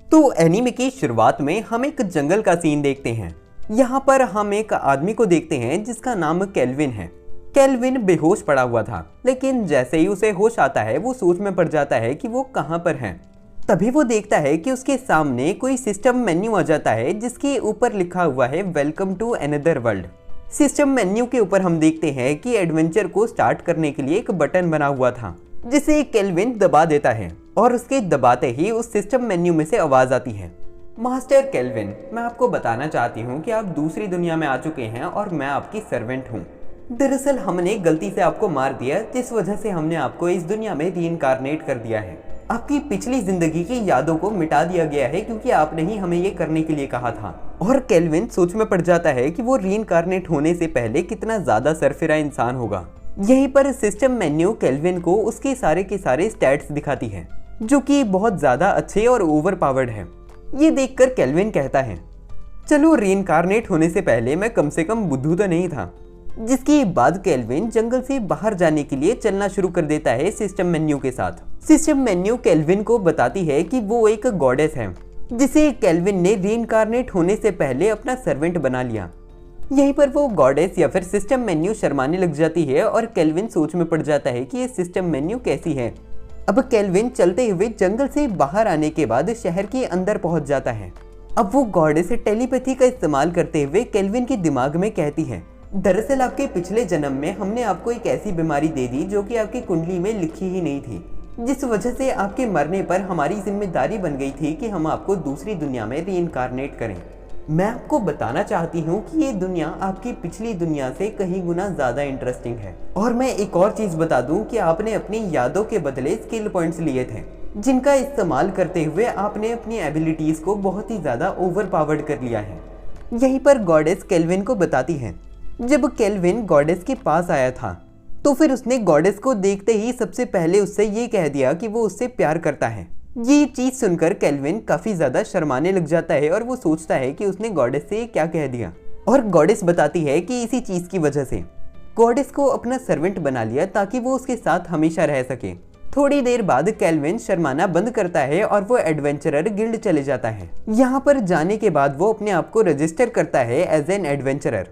तो एनीमे की शुरुआत में हम एक जंगल का सीन देखते हैं। यहाँ पर हम एक आदमी को देखते हैं जिसका नाम केल्विन है। केल्विन बेहोश पड़ा हुआ था, लेकिन जैसे ही उसे होश आता है वो सोच में पड़ जाता है कि वो कहाँ पर है। तभी वो देखता है कि उसके सामने कोई सिस्टम मेन्यू आ जाता है जिसके ऊपर लिखा हुआ है welcome to another world. System menu के ऊपर हम देखते हैं कि एडवेंचर को स्टार्ट करने के लिए एक बटन बना हुआ था जिसे केल्विन दबा देता है और उसके दबाते ही उस सिस्टम मेन्यू में से आवाज आती है, मास्टर केल्विन, मैं आपको बताना चाहती हूँ कि आप दूसरी दुनिया में आ चुके हैं और मैं आपकी सर्वेंट हूँ। दरअसल हमने गलती से आपको मार दिया, जिस वजह से हमने आपको इस दुनिया में रीइंकार्नेट कर दिया है। आपकी पिछली जिंदगी की यादों को मिटा दिया गया है क्योंकि आपने ही हमें ये करने के लिए कहा था। और केल्विन सोच में पड़ जाता है कि वो रीइंकार्नेट होने से पहले कितना ज्यादा सरफिरा इंसान होगा। यहीं पर सिस्टम मेन्यू केल्विन को उसके सारे के सारे स्टैट्स दिखाती है जो कि बहुत ज्यादा अच्छे और ओवर पावर्ड है। ये देखकर केल्विन कहता है, चलो रीइंकार्नेट होने से पहले मैं कम से कम बुद्धू तो नहीं था। जिसके बाद केल्विन जंगल से बाहर जाने के लिए चलना शुरू कर देता है सिस्टम मेन्यू के साथ। सिस्टम मेन्यू केल्विन को बताती है कि वो एक गॉडेस है जिसे केल्विन ने रीइंकार्नेट होने से पहले अपना सर्वेंट बना लिया। यहीं पर वो गॉडेस या फिर सिस्टम मेन्यू शर्माने लग जाती है और केल्विन सोच में पड़ जाता है कि ये सिस्टम मेन्यू कैसी है। अब केल्विन चलते हुए जंगल से बाहर आने के बाद शहर के अंदर पहुंच जाता है। अब वो गॉडेस टेलीपैथी का इस्तेमाल करते हुए केल्विन के दिमाग में कहती है, दरअसल आपके पिछले जन्म में हमने आपको एक ऐसी बीमारी दे दी जो कि आपकी कुंडली में लिखी ही नहीं थी, जिस वजह से आपके मरने पर हमारी जिम्मेदारी बन गई थी कि हम आपको दूसरी दुनिया में रीइंकार्नेट करें। मैं आपको बताना चाहती हूँ कि ये दुनिया आपकी पिछली दुनिया से कहीं गुना ज्यादा इंटरेस्टिंग है। और मैं एक और चीज बता दूं कि आपने अपनी यादों के बदले स्किल पॉइंट्स लिए थे, जिनका इस्तेमाल करते हुए आपने अपनी एबिलिटीज को बहुत ही ज्यादा ओवर पावर्ड कर लिया है। यहीं पर गॉडेस केल्विन को बताती है, जब केल्विन गॉडेस के पास आया था तो फिर उसने गॉडेस को देखते ही सबसे पहले उससे ये कह दिया कि वो उससे प्यार करता है। ये चीज सुनकर केल्विन काफी ज्यादा शर्माने लग जाता है और वो सोचता है कि उसने गॉडेस से क्या कह दिया। और गॉडेस बताती है कि इसी चीज की वजह से गॉडेस को अपना सर्वेंट बना लिया ताकि वो उसके साथ हमेशा रह सके। थोड़ी देर बाद केल्विन शर्माना बंद करता है और वो एडवेंचरर गिल्ड चले जाता है। यहाँ पर जाने के बाद वो अपने आप को रजिस्टर करता है एज एन एडवेंचरर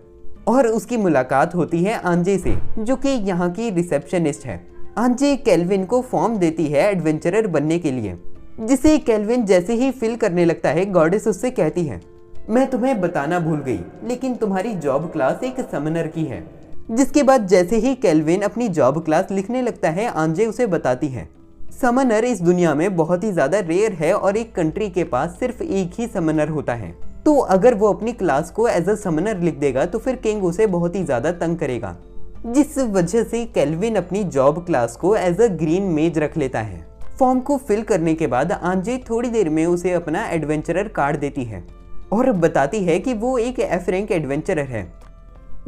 और उसकी मुलाकात होती है आंजे से, जो कि यहाँ की रिसेप्शनिस्ट है। आंजे केल्विन को फॉर्म देती है एडवेंचरर बनने के लिए, जिसे केल्विन जैसे ही फिल करने लगता है गॉडेस उससे कहती है, मैं तुम्हें बताना भूल गई लेकिन तुम्हारी जॉब क्लास एक समनर की है। जिसके बाद जैसे ही केल्विन अपनी जॉब क्लास लिखने लगता है आंजे उसे बताती है, समनर इस दुनिया में बहुत ही ज्यादा रेयर है और एक कंट्री के पास सिर्फ एक ही समनर होता है। तो अगर वो अपनी क्लास को एज अ समनर लिख देगा तो फिर किंग उसे बहुत ही ज्यादा तंग करेगा। जिस वजह से केल्विन अपनी जॉब क्लास को एज अ ग्रीन मेज रख लेता है। फॉर्म को फिल करने के बाद आंजे थोड़ी देर में उसे अपना एडवेंचरर कार्ड देती है और बताती है कि वो एक एफ रैंक एडवेंचरर है।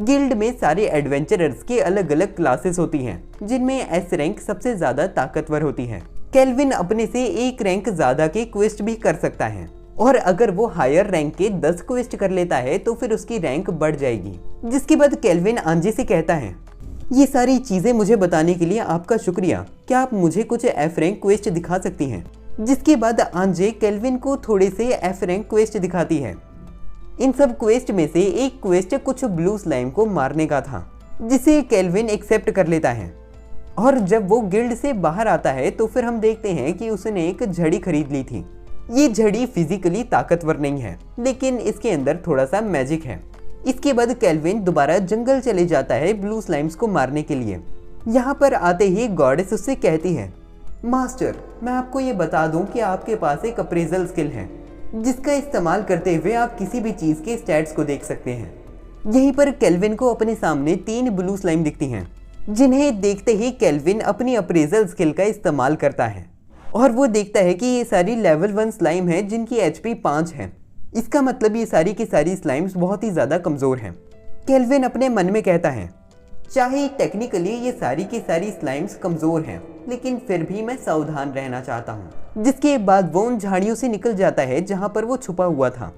गिल्ड में सारे एडवेंचरर्स की अलग अलग क्लासेस होती हैं, जिनमें एस रैंक सबसे ज्यादा ताकतवर होती है। केल्विन अपने से एक रैंक ज्यादा के क्वेस्ट भी कर सकता है और अगर वो हायर रैंक के 10 क्वेस्ट कर लेता है तो फिर उसकी रैंक बढ़ जाएगी। जिसके बाद केल्विन आंजे से कहता है, ये सारी चीजें मुझे बताने के लिए आपका शुक्रिया, क्या आप मुझे कुछ एफ रैंक क्वेस्ट दिखा सकती हैं? जिसके बाद आंजे केल्विन को थोड़े से एफ रैंक क्वेस्ट दिखाती है। इन सब क्वेस्ट में से एक क्वेस्ट कुछ ब्लू स्लाइम को मारने का था, जिसे केल्विन एक्सेप्ट कर लेता है। और जब वो गिल्ड से बाहर आता है तो फिर हम देखते हैं कि उसने एक झड़ी खरीद ली थी। ये झड़ी फिजिकली ताकतवर नहीं है, लेकिन इसके अंदर थोड़ा सा मैजिक है। इसके बाद केल्विन दोबारा जंगल चले जाता है ब्लू स्लाइम्स को मारने के लिए। यहाँ पर आते ही गॉडेस उससे कहती है, मास्टर, मैं आपको ये बता दूं कि आपके पास एक अप्रेजल स्किल है जिसका इस्तेमाल करते हुए आप किसी भी चीज के स्टैट्स को देख सकते हैं। यहीं पर केल्विन को अपने सामने 3 ब्लू स्लाइम दिखती हैं, जिन्हें देखते ही केल्विन अपनी अप्रेजल स्किल का इस्तेमाल करता है और वो देखता है कि ये सारी लेवल 1 स्लाइम है जिनकी HP 5 है। इसका मतलब ये सारी की सारी स्लाइम्स बहुत ही ज्यादा कमजोर हैं। केल्विन अपने मन में कहता है, चाहे टेक्निकली ये सारी की सारी स्लाइम्स कमजोर हैं, लेकिन फिर भी मैं सावधान रहना चाहता हूँ। जिसके बाद वो उन झाड़ियों से निकल जाता है जहाँ पर वो छुपा हुआ था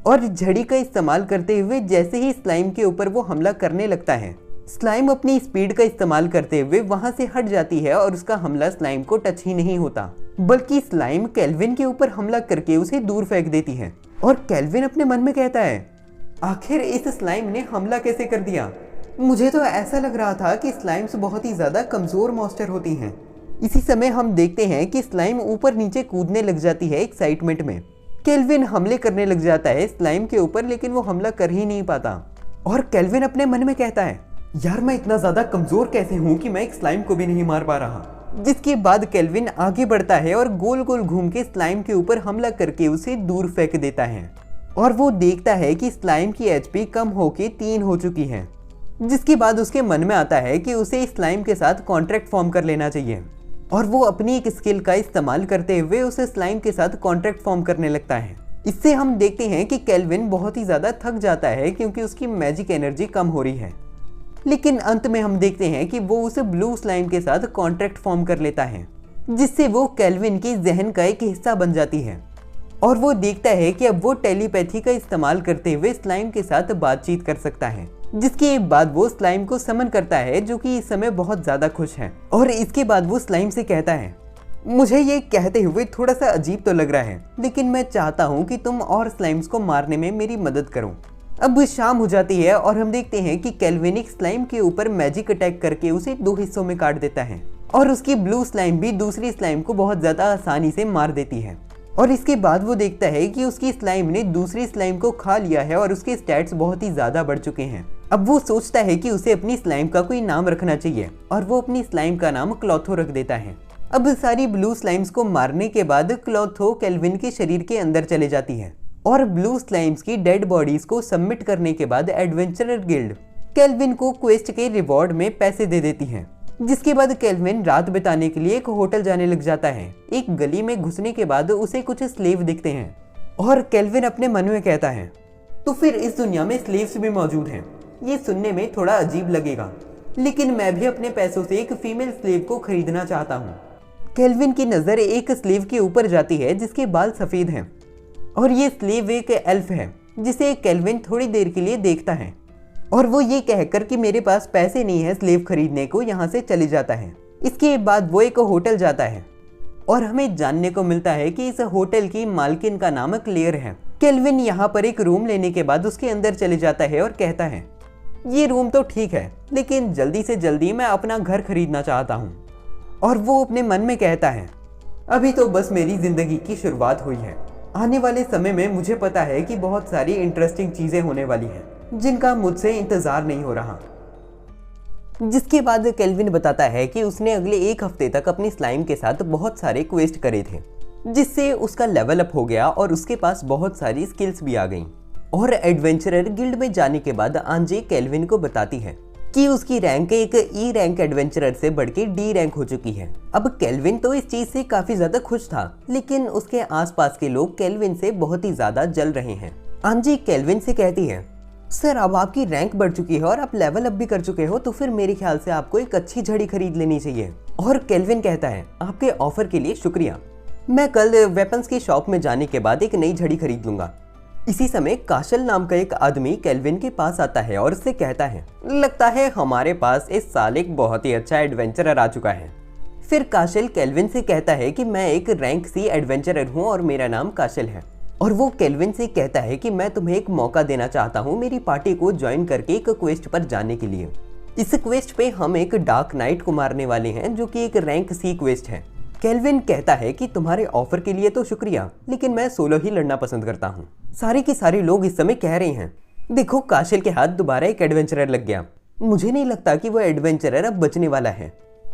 और झड़ी का इस्तेमाल करते हुए जैसे ही स्लाइम के ऊपर वो हमला करने लगता है स्लाइम अपनी स्पीड का इस्तेमाल करते हुए वहां से हट जाती है और उसका हमला स्लाइम को टच ही नहीं होता, बल्कि स्लाइम केल्विन के ऊपर हमला करके उसे दूर फेंक देती है। और केल्विन अपने मन में कहता है, आखिर इस स्लाइम ने हमला कैसे कर दिया? मुझे तो ऐसा लग रहा था कि स्लाइम्स बहुत ही ज्यादा कमजोर मॉन्स्टर होती हैं। इसी समय हम देखते हैं कि स्लाइम ऊपर नीचे कूदने लग जाती है एक्साइटमेंट में। केल्विन हमले करने लग जाता है स्लाइम के ऊपर, लेकिन वो हमला कर ही नहीं पाता। और केल्विन अपने मन में कहता है, यार मैं इतना ज्यादा कमजोर कैसे हूँ कि मैं एक स्लाइम को भी नहीं मार पा रहा। जिसके बाद केल्विन आगे बढ़ता है और गोल गोल घूम के स्लाइम के ऊपर हमला करके उसे दूर फेंक देता है। और वो देखता है कि स्लाइम की एचपी कम होके 3 हो चुकी है। जिसके बाद उसके मन में आता है कि उसे इस स्लाइम के साथ कॉन्ट्रैक्ट फॉर्म कर लेना चाहिए। और वो अपनी एक स्किल का इस्तेमाल करते हुए उसे स्लाइम के साथ कॉन्ट्रैक्ट फॉर्म करने लगता है। इससे हम देखते हैं कि केल्विन बहुत ही ज्यादा थक जाता है क्योंकि उसकी मैजिक एनर्जी कम हो रही है। लेकिन अंत में हम देखते हैं कि वो उसे ब्लू स्लाइम के साथ कॉन्ट्रैक्ट फॉर्म कर लेता है, जिससे वो केल्विन की जहन का एक हिस्सा बन जाती है। और वो देखता है कि अब वो टेलीपैथी का इस्तेमाल करते हुए स्लाइम के साथ बातचीत कर सकता है। जिसके बाद वो स्लाइम को समन करता है, जो कि इस समय बहुत ज्यादा खुश है। और इसके बाद वो स्लाइम से कहता है, मुझे ये कहते हुए थोड़ा सा अजीब तो लग रहा है, लेकिन मैं चाहता हूँ कि तुम और स्लाइम्स को मारने में मेरी मदद करो। अब शाम हो जाती है और हम देखते हैं कि केल्विन एक स्लाइम के ऊपर मैजिक अटैक करके उसे 2 हिस्सों में काट देता है। और उसकी ब्लू स्लाइम भी दूसरी स्लाइम को बहुत ज्यादा आसानी से मार देती है। और इसके बाद वो देखता है कि उसकी स्लाइम ने दूसरी स्लाइम को खा लिया है और उसके स्टैट्स बहुत ही ज्यादा बढ़ चुके हैं। अब वो सोचता है कि उसे अपनी स्लाइम का कोई नाम रखना चाहिए और वो अपनी स्लाइम का नाम क्लॉथो रख देता है। अब सारी ब्लू स्लाइम्स को मारने के बाद क्लॉथो केल्विन के शरीर के अंदर चले जाती है और ब्लू स्लाइम्स की डेड बॉडीज को सबमिट करने के बाद एडवेंचरर गिल्ड केल्विन को क्वेस्ट के रिवॉर्ड में पैसे दे देती है। जिसके बाद केल्विन रात बिताने के लिए एक होटल जाने लग जाता है। एक गली में घुसने के बाद उसे कुछ स्लेव दिखते हैं और केल्विन अपने मन में कहता है, तो फिर इस दुनिया में स्लेव्स भी मौजूद हैं। ये सुनने में थोड़ा अजीब लगेगा, लेकिन मैं भी अपने पैसों से एक फीमेल स्लेव को खरीदना चाहता हूँ। केल्विन की नजर एक स्लेव के ऊपर जाती है जिसके बाल सफेद हैं और ये स्लेव एक एल्फ है जिसे केल्विन थोड़ी देर के लिए देखता है। और वो ये कहकर कि मेरे पास पैसे नहीं है स्लेव खरीदने को, यहाँ से चले जाता है। इसके बाद वो एक होटल जाता है और हमें जानने को मिलता है कि इस होटल की मालकिन का नाम क्लेयर है। केल्विन यहाँ पर एक रूम लेने के बाद उसके अंदर चले जाता है और कहता है, ये रूम तो ठीक है, लेकिन जल्दी से जल्दी मैं अपना घर खरीदना चाहता हूँ। और वो अपने मन में कहता है, अभी तो बस मेरी जिंदगी की शुरुआत हुई है। आने वाले समय में मुझे पता है कि बहुत सारी इंटरेस्टिंग चीजें होने वाली हैं जिनका मुझसे इंतजार नहीं हो रहा। जिसके बाद केल्विन बताता है कि उसने अगले 1 हफ्ते तक अपनी स्लाइम के साथ बहुत सारे क्वेस्ट करे थे, जिससे उसका लेवल अप हो गया और उसके पास बहुत सारी स्किल्स भी आ गईं। और एडवेंचरर गिल्ड में जाने के बाद आंजे केल्विन को बताती है कि उसकी रैंक एक ई रैंक एडवेंचरर से बढ़ के डी रैंक हो चुकी है। अब केल्विन तो इस चीज से काफी ज्यादा खुश था, लेकिन उसके आसपास के लोग केल्विन से बहुत ही ज्यादा जल रहे हैं। आंजी केल्विन से कहती है, सर अब आपकी रैंक बढ़ चुकी है और आप लेवल अप भी कर चुके हो, तो फिर मेरे ख्याल से आपको एक अच्छी झड़ी खरीद लेनी चाहिए। और केल्विन कहता है, आपके ऑफर के लिए शुक्रिया, मैं कल वेपन्स की शॉप में जाने के बाद एक नई झड़ी खरीद लूंगा। इसी समय काशल नाम का एक आदमी केल्विन के पास आता है और उससे कहता है, लगता है हमारे पास इस साल एक बहुत ही अच्छा एडवेंचरर आ चुका है। फिर काशल केल्विन से कहता है कि मैं एक रैंक सी एडवेंचरर हूँ और मेरा नाम काशल है। और वो केल्विन से कहता है कि मैं तुम्हें एक मौका देना चाहता हूँ मेरी पार्टी को ज्वाइन करके एक क्वेस्ट पर जाने के लिए। इस क्वेस्ट पे हम एक डार्क नाइट को मारने वाले हैं, जो कि एक रैंक सी क्वेस्ट है। केल्विन कहता है कि तुम्हारे ऑफर के लिए तो शुक्रिया, लेकिन मैं सोलो ही लड़ना पसंद करता हूँ। सारे के सारे लोग इस समय कह रहे हैं, देखो काशल के हाथ दोबारा एक एडवेंचरर लग गया, मुझे नहीं लगता कि वो एडवेंचरर अब बचने वाला है।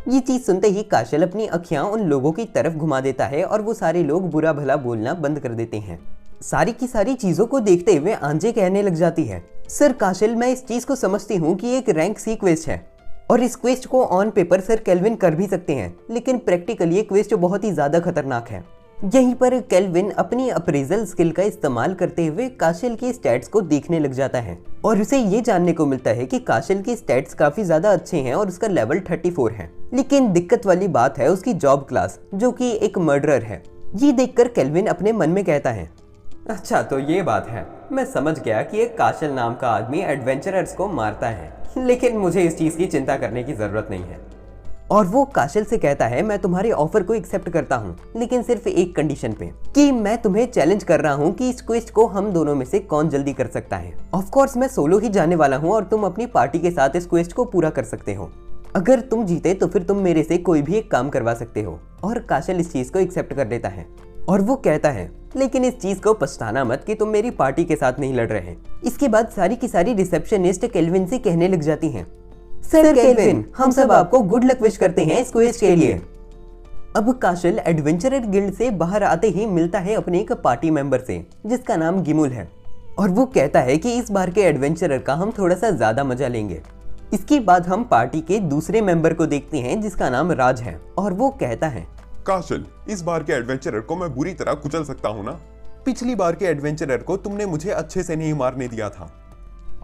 ये चीज सुनते ही काशल अपनी अखियां उन लोगों की तरफ घुमा देता है और वो सारे लोग बुरा भला बोलना बंद कर देते हैं। सारी की सारी चीजों को देखते हुए आंजे कहने लग जाती है, सर काशल मैं इस चीज को समझती हूँ कि एक रैंक सी क्वेस्ट है और इस क्वेस्ट को ऑन पेपर सर केल्विन कर भी सकते हैं, लेकिन प्रैक्टिकली ये क्वेस्ट बहुत ही ज्यादा खतरनाक है। यहीं पर केल्विन अपनी अप्रेजल स्किल का इस्तेमाल करते हुए काशल के स्टैट्स को देखने लग जाता है और उसे ये जानने को मिलता है कि काशल के स्टैट्स काफी ज्यादा अच्छे हैं और उसका लेवल 34 है। लेकिन दिक्कत वाली बात है उसकी जॉब क्लास, जो कि एक मर्डरर है। ये देखकर केल्विन अपने मन में कहता है, अच्छा तो ये बात है। मैं समझ गया कि एक काशल नाम का आदमी एडवेंचरर्स को मारता है, लेकिन मुझे इस चीज की चिंता करने की जरूरत नहीं है। और वो काशल से कहता है, मैं तुम्हारे ऑफर को एक्सेप्ट करता हूँ, लेकिन सिर्फ एक कंडीशन पे, कि मैं तुम्हें चैलेंज कर रहा हूँ कि इस क्वेस्ट को हम दोनों में से कौन जल्दी कर सकता है। ऑफ कोर्स मैं सोलो ही जाने वाला हूँ और तुम अपनी पार्टी के साथ इस क्वेस्ट को पूरा कर सकते हो। अगर तुम जीते तो फिर तुम मेरे से कोई भी एक काम करवा सकते हो। और काशल इस चीज को एक्सेप्ट कर लेता है और वो कहता है, लेकिन इस चीज को पछताना मत कि तुम मेरी पार्टी के साथ नहीं लड़ रहे। इसके बाद सारी की सारी रिसेप्शनिस्ट केल्विन से कहने लग जाती हैं, सर केल्विन, हम सब आपको गुड लक विश करते हैं इस क्वेस्ट के लिए। अब काशल एडवेंचरर गिल्ड से बाहर आते ही मिलता है अपने एक पार्टी मेंबर से जिसका नाम गिमुल है, और वो कहता है कि इस बार के एडवेंचरर का हम थोड़ा सा ज्यादा मजा लेंगे। इसके बाद हम पार्टी के दूसरे मेंबर को देखते हैं जिसका नाम राज है, और वो कहता है, काशल, इस बार के एडवेंचरर को मैं बुरी तरह कुचल सकता हूँ ना। पिछली बार के एडवेंचरर को तुमने मुझे अच्छे से नहीं मारने दिया था।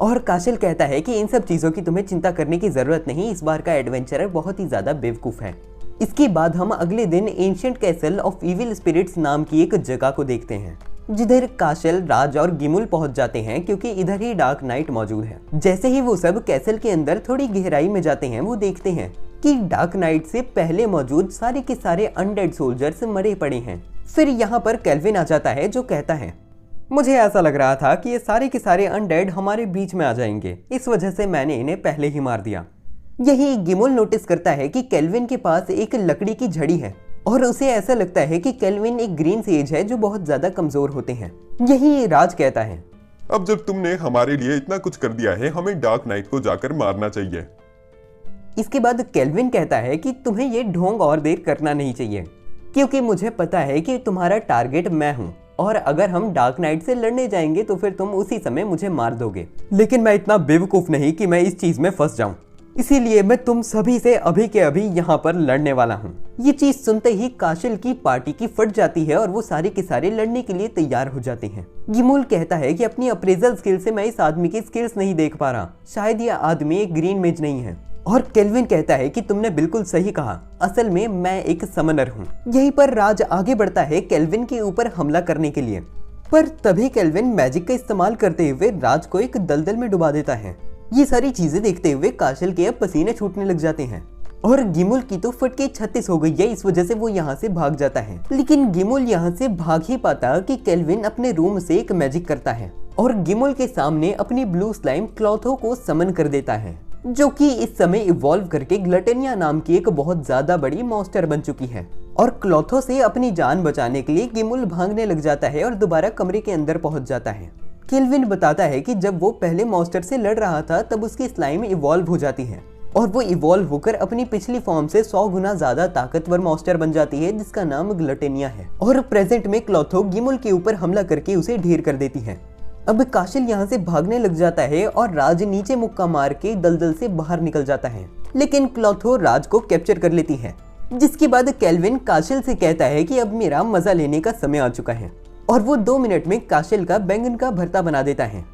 और काशल कहता है कि इन सब चीजों की तुम्हें चिंता करने की जरूरत नहीं, इस बार का एडवेंचरर बहुत ही ज्यादा बेवकूफ है। इसके बाद हम अगले दिन ancient castle of evil spirits नाम की एक जगह को देखते हैं, जिधर काशल, राज और गिमुल पहुंच जाते हैं क्योंकि इधर ही डार्क नाइट मौजूद है। जैसे ही वो सब कैसल के अंदर थोड़ी गहराई में जाते हैं, वो देखते हैं कि डार्क नाइट से पहले मौजूद सारे के सारे अनडेड सोल्जर्स मरे पड़े हैं। फिर यहाँ पर केल्विन आ जाता है जो कहता है, मुझे ऐसा लग रहा था कि ये सारे के सारे अनडेड हमारे बीच में आ जाएंगे, इस वजह से मैंने इन्हें पहले ही मार दिया। यही गिमुल नोटिस करता है कि केल्विन के पास एक लकड़ी की झड़ी है और उसे ऐसा लगता है कि केल्विन एक ग्रीन सेज है जो बहुत ज्यादा कमजोर होते हैं। यही राज कहता है, अब जब तुमने हमारे लिए इतना कुछ कर दिया है, हमें डार्क नाइट को जाकर मारना चाहिए। इसके बाद केल्विन कहता है कि तुम्हें ये ढोंग और देर करना नहीं चाहिए, क्योंकि मुझे पता है कि तुम्हारा टारगेट मैं हूँ, और अगर हम डार्क नाइट से लड़ने जाएंगे तो फिर तुम उसी समय मुझे मार दोगे। लेकिन मैं इतना बेवकूफ नहीं कि मैं इस चीज में फंस जाऊं, इसीलिए मैं तुम सभी से अभी के अभी यहाँ पर लड़ने वाला हूँ। ये चीज सुनते ही काशल की पार्टी की फट जाती है और वो सारे के सारे लड़ने के लिए तैयार हो जाते हैं। गिमुल कहता है कि अपनी अप्रेजल स्किल से मैं इस आदमी की स्किल्स नहीं देख पा रहा, शायद ये आदमी एक ग्रीन मेज नहीं है। और केल्विन कहता है कि तुमने बिल्कुल सही कहा, असल में मैं एक समनर हूँ। यहीं पर राज आगे बढ़ता है केल्विन के ऊपर हमला करने के लिए, पर तभी केल्विन मैजिक का इस्तेमाल करते हुए राज को एक दलदल में डुबा देता है। ये सारी चीजें देखते हुए काशल के अब पसीने छूटने लग जाते हैं और गिमुल की तो फट के 36 हो गई है, इस वजह से वो यहाँ से भाग जाता है। लेकिन गिमुल यहाँ से भाग ही पाता कि केल्विन अपने रूम से एक मैजिक करता है और गिमुल के सामने अपनी ब्लू स्लाइम क्लॉथो को समन कर देता है, जो कि इस समय इवॉल्व करके ग्लटेनिया नाम की एक बहुत ज्यादा बड़ी मॉन्स्टर बन चुकी है। और क्लॉथो से अपनी जान बचाने के लिए गिमुल भागने लग जाता है और दोबारा कमरे के अंदर पहुंच जाता है। केल्विन बताता है कि जब वो पहले मॉन्स्टर से लड़ रहा था तब उसकी स्लाइम इवॉल्व हो जाती है और वो इवॉल्व होकर अपनी पिछली फॉर्म से 100 गुना ज्यादा ताकतवर मॉन्स्टर बन जाती है जिसका नाम ग्लटेनिया है। और प्रेजेंट में क्लॉथो गिमुल के ऊपर हमला करके उसे ढेर कर देती है। अब काशल यहाँ से भागने लग जाता है और राज नीचे मुक्का मार के दलदल से बाहर निकल जाता है, लेकिन क्लॉथो राज को कैप्चर कर लेती है। जिसके बाद केल्विन काशल से कहता है कि अब मेरा मजा लेने का समय आ चुका है, और वो 2 मिनट में काशल का बैंगन का भरता बना देता है।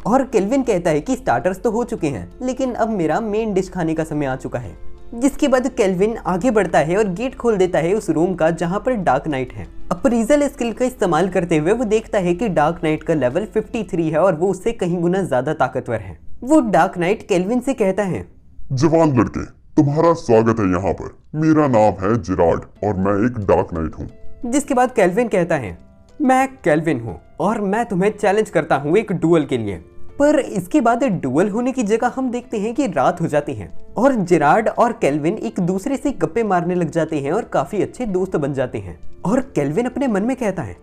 और केल्विन कहता है कि स्टार्टर्स तो हो चुके हैं, लेकिन अब मेरा मेन डिश खाने का समय आ चुका है। जिसके बाद केल्विन आगे बढ़ता है और गेट खोल देता है उस रूम का जहां पर डार्क नाइट है। अप्रेजल स्किल का इस्तेमाल करते हुए वो देखता है कि डार्क नाइट का लेवल 53 है और वो उससे कहीं गुना ज्यादा ताकतवर है। वो डार्क नाइट केल्विन से कहता है, जवान लड़के, तुम्हारा स्वागत है यहाँ पर। मेरा नाम है जिराड और मैं एक डार्क नाइट हूँ। जिसके बाद केल्विन कहता है, मैं केल्विन हूँ और मैं तुम्हें चैलेंज करता हूँ एक डुअल के लिए। पर इसके बाद डुअल होने की जगह हम देखते हैं कि रात हो जाती है और जिराड और केल्विन एक दूसरे से गप्पे मारने लग जाते हैं और काफी अच्छे दोस्त बन जाते हैं। और केल्विन अपने मन में कहता है,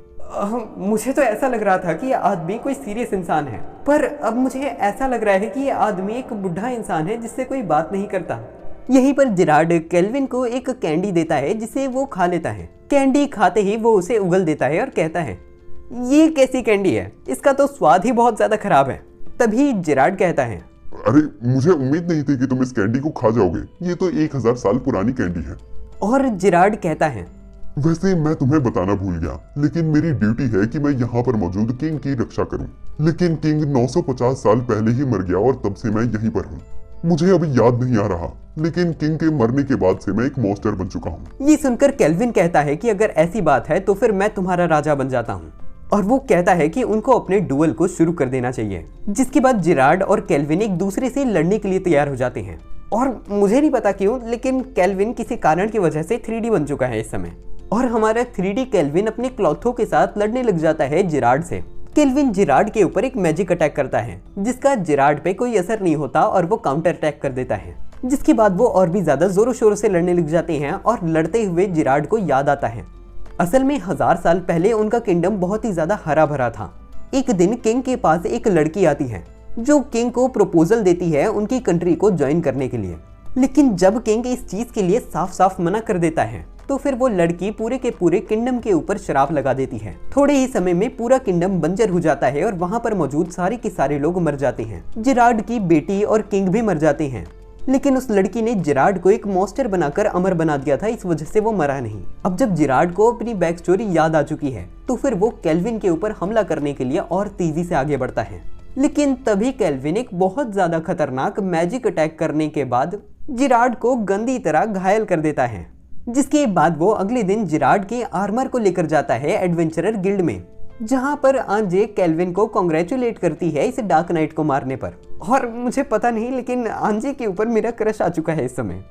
मुझे तो ऐसा लग रहा था कि ये आदमी कोई सीरियस इंसान है, पर अब मुझे ऐसा लग रहा है कि ये आदमी एक बुढ़ा इंसान है जिससे कोई बात नहीं करता। यहीं पर जिराड केल्विन को एक कैंडी देता है जिसे वो खा लेता है। कैंडी खाते ही वो उसे उगल देता है और कहता है, ये कैसी कैंडी है, इसका तो स्वाद ही बहुत ज्यादा खराब है। तभी जिराड कहता है, अरे मुझे उम्मीद नहीं थी कि तुम इस कैंडी को खा जाओगे, ये तो 1000 साल पुरानी कैंडी है। और जिराड कहता है, वैसे मैं तुम्हें बताना भूल गया, लेकिन मेरी ड्यूटी है कि मैं यहाँ पर मौजूद किंग की रक्षा करूँ। लेकिन किंग 950 साल पहले ही मर गया और तब से मैं यहीं पर हूँ। मुझे अभी याद नहीं आ रहा, लेकिन किंग के मरने के बाद से मैं एक मॉन्स्टर बन चुका हूँ। ये सुनकर केल्विन कहता है कि अगर ऐसी बात है तो फिर मैं तुम्हारा राजा बन जाता हूँ। और वो कहता है कि उनको अपने डुअल को शुरू कर देना चाहिए। जिसके बाद जिरार्ड और केल्विन एक दूसरे से लड़ने के लिए तैयार हो जाते हैं। और मुझे नहीं पता क्यों, लेकिन केल्विन किसी कारण की वजह से 3D बन चुका है इस समय, और हमारा 3D केल्विन अपने क्लॉथों के साथ लड़ने लग जाता है जिरार्ड से। केल्विन जिरार्ड के ऊपर एक मैजिक अटैक करता है, जिसका जिरार्ड पे कोई असर नहीं होता और वो काउंटर अटैक कर देता है। जिसके बाद वो और भी ज्यादा जोरों शोरों से लड़ने लग जाते हैं और लड़ते हुए जिरार्ड को याद आता है असल में 1000 साल पहले उनका किंगडम बहुत ही ज्यादा हरा भरा था। एक दिन किंग के पास एक लड़की आती है जो किंग को प्रपोजल देती है उनकी कंट्री को ज्वाइन करने के लिए। लेकिन जब किंग इस चीज के लिए साफ साफ मना कर देता है तो फिर वो लड़की पूरे के पूरे किंगडम के ऊपर श्राप लगा देती है। थोड़े ही समय में पूरा किंगडम बंजर हो जाता है और वहां पर मौजूद सारे के सारे लोग मर जाते हैं। जिरार्ड की बेटी और किंग भी मर जाते हैं, लेकिन उस लड़की ने जिरार्ड को एक मॉन्स्टर बनाकर अमर बना दिया था, इस वजह से वो मरा नहीं। अब जब जिरार्ड को अपनी बैक स्टोरी याद आ चुकी है तो फिर वो केल्विन के ऊपर हमला करने के लिए और तेजी से आगे बढ़ता है। लेकिन तभी केल्विन एक बहुत ज्यादा खतरनाक मैजिक अटैक करने के बाद जिरार्ड को गंदी तरह घायल कर देता है। जिसके बाद वो अगले दिन जिरार्ड के आर्मर को लेकर जाता है एडवेंचरर गिल्ड में, जहां पर आंजे केल्विन को कांग्रेचुलेट करती है इस डार्क नाइट को मारने पर। और मुझे पता नहीं, लेकिन आंजे के ऊपर मेरा क्रश आ चुका है इस समय।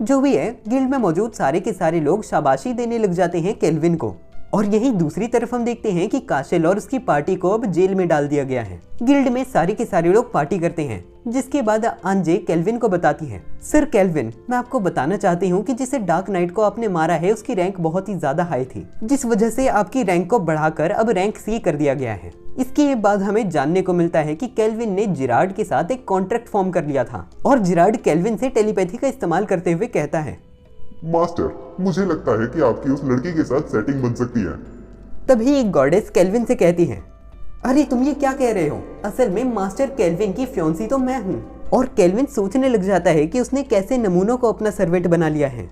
जो भी है, गिल्ड में मौजूद सारे के सारे लोग शाबाशी देने लग जाते हैं केल्विन को। और यहीं दूसरी तरफ हम देखते हैं कि काशेल और उसकी पार्टी को अब जेल में डाल दिया गया है। गिल्ड में सारे के सारे लोग पार्टी करते हैं, जिसके बाद आंजे केल्विन को बताती है, सर केल्विन, मैं आपको बताना चाहती हूँ कि जिसे डार्क नाइट को आपने मारा है उसकी रैंक बहुत ही ज्यादा हाई थी, जिस वजह से आपकी रैंक को बढ़ाकर अब रैंक C कर दिया गया है। इसके बाद हमें जानने को मिलता है कि केल्विन ने जिरार्ड के साथ एक कॉन्ट्रैक्ट फॉर्म कर लिया था और जिरार्ड केल्विन से टेलीपैथी का इस्तेमाल करते हुए कहता है, मास्टर, मुझे लगता है कि आपकी उस लड़की के साथ सेटिंग बन सकती है। तभी एक गॉडेस केल्विन से कहती है, अरे तुम ये क्या कह रहे हो, असल में मास्टर केल्विन की फ्योंसी तो मैं हूँ। और केल्विन सोचने लग जाता है कि उसने कैसे नमूनों को अपना सर्वेंट बना लिया है।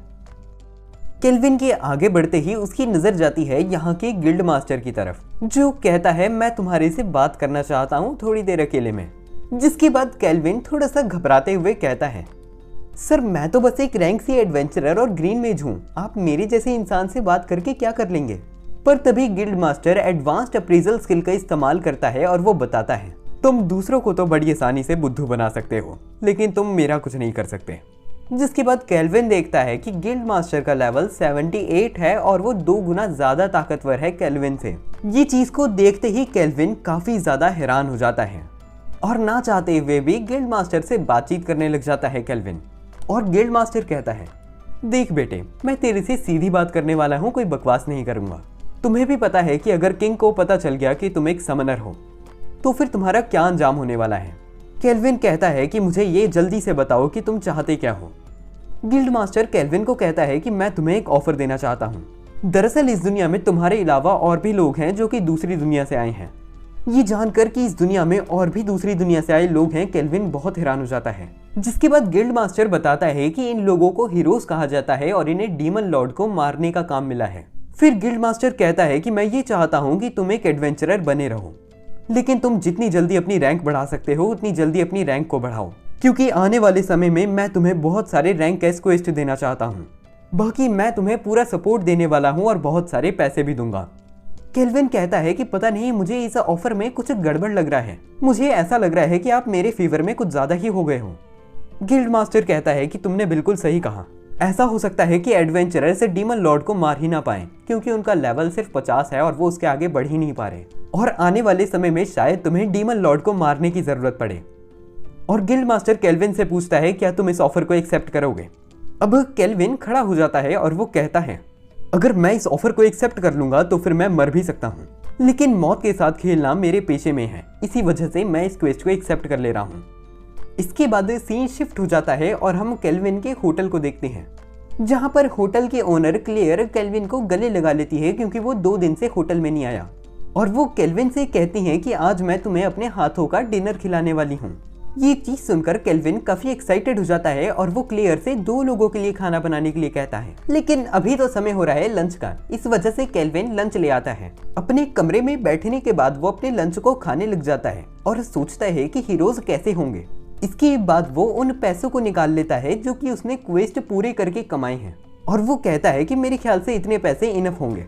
केल्विन के आगे बढ़ते ही उसकी नजर जाती है यहाँ के गिल्ड मास्टर की तरफ, जो कहता है, मैं तुम्हारे से बात करना चाहता हूँ थोड़ी देर अकेले में। जिसके बाद केल्विन थोड़ा सा घबराते हुए कहता है, सर मैं तो बस एक रैंक C एडवेंचरर और ग्रीन मेज हूँ, आप मेरे जैसे इंसान से बात करके क्या कर लेंगे। पर तभी guild master advanced appraisal skill का इस्तेमाल करता है और वो बताता है, तुम दूसरों को तो बड़ी आसानी से बुद्धू बना सकते हो, लेकिन तुम मेरा कुछ नहीं कर सकते। जिसके बाद केल्विन देखता है कि गिल्ड मास्टर का लेवल 78 है और वो 2 गुना ज्यादा ताकतवर है केल्विन से। ये चीज को देखते ही केल्विन काफी ज्यादा हैरान हो जाता है और ना चाहते हुए भी गिल्ड मास्टर से बातचीत करने लग जाता है केल्विन। और गिल्ड मास्टर कहता है, देख बेटे, मैं तेरे से सीधी बात करने वाला हूँ, कोई बकवास नहीं करूंगा। तुम्हें भी पता है कि अगर किंग को पता चल गया कि तुम एक समनर हो तो फिर तुम्हारा क्या अंजाम होने वाला है। केल्विन कहता है कि मुझे ये जल्दी से बताओ कि तुम चाहते क्या हो। गिल्ड मास्टर केल्विन को कहता है कि मैं तुम्हें एक ऑफर देना चाहता हूँ। दरअसल इस दुनिया में तुम्हारे अलावा और भी लोग हैं जो कि दूसरी दुनिया से आए हैं। ये जानकर कि इस दुनिया में और भी दूसरी दुनिया से आए लोग हैं, केल्विन बहुत हैरान हो जाता है। जिसके बाद गिल्ड मास्टर बताता है कि इन लोगों को हीरोज कहा जाता है और इन्हें डीमन लॉर्ड को मारने का काम मिला है। फिर गिल्ड मास्टर कहता है कि मैं ये चाहता हूँ कि तुम एक एडवेंचरर बने रहो, लेकिन तुम जितनी जल्दी अपनी रैंक बढ़ा सकते हो उतनी जल्दी अपनी रैंक को बढ़ाओ, क्योंकि आने वाले समय में मैं तुम्हें बहुत सारे रैंक क्वेस्ट देना चाहता हूँ। बाकी मैं तुम्हें पूरा सपोर्ट देने वाला हूँ और बहुत सारे पैसे भी दूंगा। केल्विन कहता है कि पता नहीं, मुझे इस ऑफर में कुछ गड़बड़ लग रहा है, मुझे ऐसा लग रहा है कि आप मेरे फेवर में कुछ ज्यादा ही हो गए हो। गिल्ड मास्टर कहता है कि तुमने बिल्कुल सही कहा, ऐसा हो सकता है कि एडवेंचरर से डीमन लॉर्ड को मार ही ना पाए, क्योंकि उनका लेवल सिर्फ 50 है और वो उसके आगे बढ़ ही नहीं पा रहे, और आने वाले समय में शायद तुम्हें डीमन लॉर्ड को मारने की जरूरत पड़े। और गिल्ड मास्टर केल्विन से पूछता है, क्या तुम इस ऑफर को एक्सेप्ट करोगे। अब केल्विन खड़ा हो जाता है और वो कहता है, अगर मैं इस ऑफर को एक्सेप्ट कर लूंगा तो फिर मैं मर भी सकता हूँ, लेकिन मौत के साथ खेलना मेरे पेशे में है, इसी वजह से मैं इस क्वेस्ट को एक्सेप्ट कर ले रहा हूँ। इसके बाद सीन शिफ्ट हो जाता है और हम केल्विन के होटल को देखते हैं, जहां पर होटल के ओनर क्लेयर केल्विन को गले लगा लेती है क्योंकि वो 2 दिन से होटल में नहीं आया, और वो केल्विन से कहती हैं कि आज मैं तुम्हें अपने हाथों का डिनर खिलाने वाली हूँ। ये चीज सुनकर केल्विन काफी एक्साइटेड हो जाता है और वो क्लेयर से 2 लोगों के लिए खाना बनाने के लिए कहता है, लेकिन अभी तो समय हो रहा है लंच का, इस वजह से केल्विन लंच ले आता है। अपने कमरे में बैठने के बाद वो अपने लंच को खाने लग जाता है और सोचता है कि हीरोज कैसे होंगे। इसके बाद वो उन पैसों को निकाल लेता है जो कि उसने क्वेस्ट पूरे करके कमाए हैं, और वो कहता है कि मेरे ख्याल से इतने पैसे इनफ होंगे।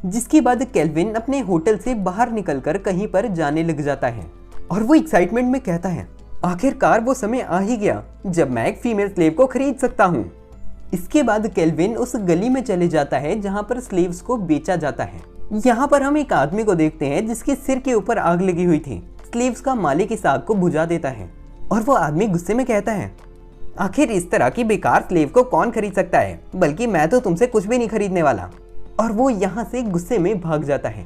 जिसके बाद केल्विन अपने होटल से बाहर निकलकर कहीं पर जाने लग जाता है और वो एक्साइटमेंट में कहता है, आखिरकार वो समय आ ही गया जब मैं एक फीमेल स्लेव को खरीद सकता हूँ। इसके बाद केल्विन उस गली में चले जाता है जहाँ पर स्लेव्स को बेचा जाता है। यहाँ पर हम एक आदमी को देखते हैं जिसके सिर के ऊपर आग लगी हुई थी। स्लेव्स का मालिक इस आग को बुझा देता है और वो आदमी गुस्से में कहता है, आखिर इस तरह की बेकार स्लेव को कौन खरीद सकता है, बल्कि मैं तो तुमसे कुछ भी नहीं खरीदने वाला। और वो यहाँ से गुस्से में भाग जाता है।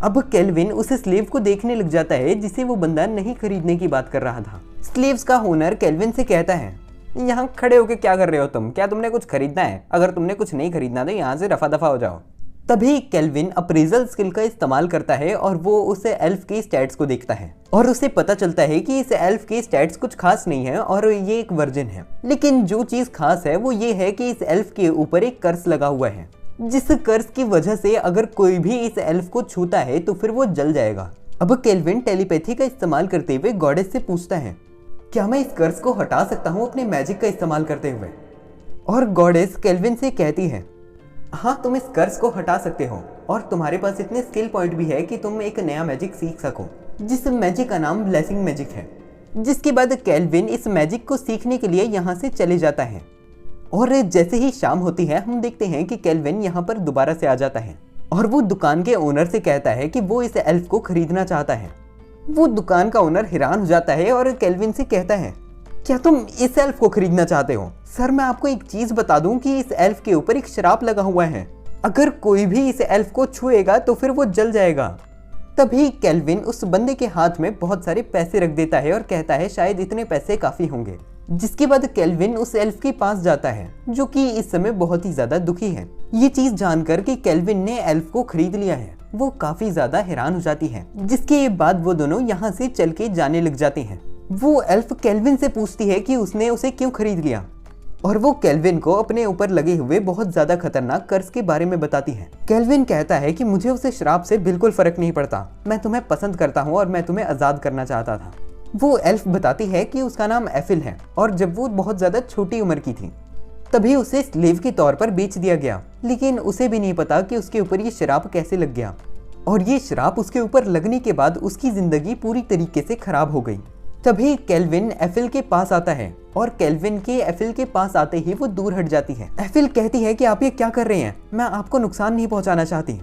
अब केल्विन उस स्लेव को देखने लग जाता है जिसे वो बंदा नहीं खरीदने की बात कर रहा था। स्लेव्स का ओनर केल्विन से कहता है, यहाँ खड़े होके क्या कर रहे हो तुम, क्या तुमने कुछ खरीदना है? अगर तुमने कुछ नहीं खरीदना तो यहाँ से रफा दफा हो जाओ। तभी केल्विन अप्रेजल स्किल का इस्तेमाल करता है और वो उस एल्फ के स्टैट्स को देखता है और उसे पता चलता है कि इस एल्फ के स्टैट्स कुछ खास नहीं है और ये एक वर्जिन है। लेकिन जो चीज खास है वो ये है कि इस एल्फ के ऊपर एक कर्स लगा हुआ है, जिस कर्स की वजह से अगर कोई भी इस एल्फ को छूता है तो फिर वो जल जाएगा। अब केल्विन टेलीपैथी का इस्तेमाल करते हुए गॉडेस से पूछता है, क्या मैं इस कर्स को हटा सकता हूँ अपने मैजिक का इस्तेमाल करते हुए? और गॉडेस केल्विन से कहती है, हाँ तुम इस कर्स को हटा सकते हो और तुम्हारे पास इतने स्किल पॉइंट भी है कि तुम एक नया मैजिक सीख सको, जिस मैजिक का नाम ब्लेसिंग मैजिक है। जिसके बाद केल्विन इस मैजिक को सीखने के लिए यहाँ से चले जाता है और जैसे ही शाम होती है हम देखते हैं कि केल्विन यहाँ पर दोबारा से आ जाता है और वो दुकान के ओनर से कहता है कि वो इस एल्फ को खरीदना चाहता है। वो दुकान का ओनर हैरान हो जाता है और केल्विन से कहता है, क्या तुम इस एल्फ को खरीदना चाहते हो? सर मैं आपको एक चीज बता दूं कि इस एल्फ के ऊपर एक श्राप लगा हुआ है, अगर कोई भी इस एल्फ को छुएगा तो फिर वो जल जाएगा। तभी केल्विन उस बंदे के हाथ में बहुत सारे पैसे रख देता है और कहता है शायद इतने पैसे काफी होंगे। जिसके बाद केल्विन उस एल्फ के पास जाता है जो कि इस समय बहुत ही ज्यादा दुखी है। ये चीज जानकर कि केल्विन ने एल्फ को खरीद लिया है वो काफी ज्यादा हैरान हो जाती है। जिसके बाद वो दोनों यहाँ से चल के जाने लग जाते हैं। वो एल्फ केल्विन से पूछती है कि उसने उसे क्यों खरीद लिया और वो केल्विन को अपने ऊपर लगे हुए बहुत ज्यादा खतरनाक कर्ज के बारे में बताती है। केल्विन कहता है कि मुझे उसे श्राप से बिल्कुल फर्क नहीं पड़ता, मैं तुम्हें पसंद करता हूँ और मैं तुम्हें आजाद करना चाहता था। वो एल्फ बताती है कि उसका नाम एफिल है और जब वो बहुत ज्यादा छोटी उम्र की थी तभी उसे स्लेव के तौर पर बेच दिया गया, लेकिन उसे भी नहीं पता कि उसके ऊपर ये श्राप कैसे लग गया और ये श्राप उसके ऊपर लगने के बाद उसकी जिंदगी पूरी तरीके से खराब हो गई। तभी केल्विन एफिल के पास आता है और केल्विन के एफिल के पास आते ही वो दूर हट जाती है। एफिल कहती है कि आप ये क्या कर रहे हैं, मैं आपको नुकसान नहीं पहुंचाना चाहती।